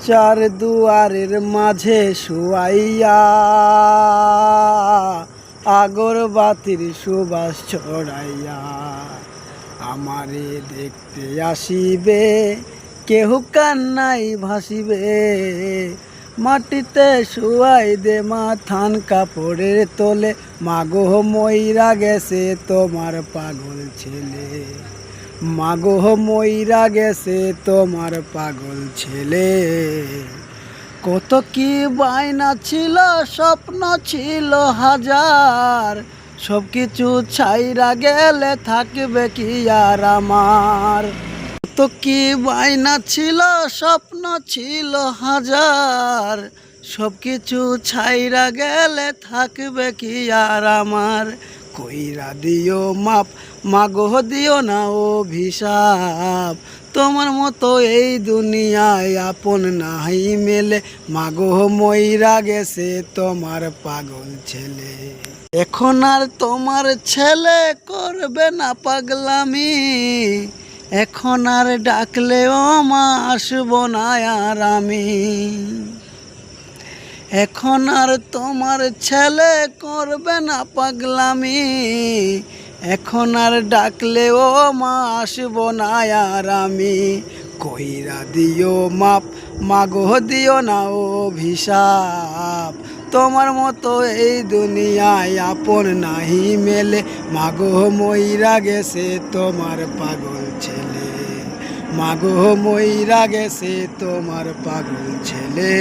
চার দুয়ারের মাঝে শুয়াইয়া আগরবাতির সুবাস ছড়াইয়া আমারে দেখতে আসিবে, কেহ কান্নাই ভাসিবে। মাটিতে শুয়াই দে মাথান কাপড়ের তোলে, মাগো মইরা গেছে তোমার পাগল ছেলে, মাগো মইরা গেছে তোমার পাগল ছেলে। কত কি বায়না ছিল, স্বপ্ন ছিল হাজার, সব কিছু ছাইরা গেলে থাকবে কি আর আমার। কত কি বায়না ছিল, স্বপ্ন ছিল হাজার, সব কিছু ছাইরা গেলে থাকবে কি আর আমার। কইরা দিও মাপ, মাগো দিও না অভিশাপ, তোমার মতো এই দুনিয়ায় আপন নাই মেলে, মাগো মইরা গেছে তোমার পাগল ছেলে। এখন আর তোমার ছেলে করবে না পাগলামি, এখন আর ডাকলেও মা আসবো না আর আমি। এখন আর তোমার ছেলে করবে না পাগলামি, এখন আর ডাকলেও মা আসবো না আর আমি। কইরা দিও মাপ, মাগো দিও না অভিশাপ, তোমার মতো এই দুনিয়ায় আপন নাহি মেলে, মাগো মইরা গেছে তোমার পাগল ছেলে, মাগো মইরা গেছে তোমার পাগল ছেলে।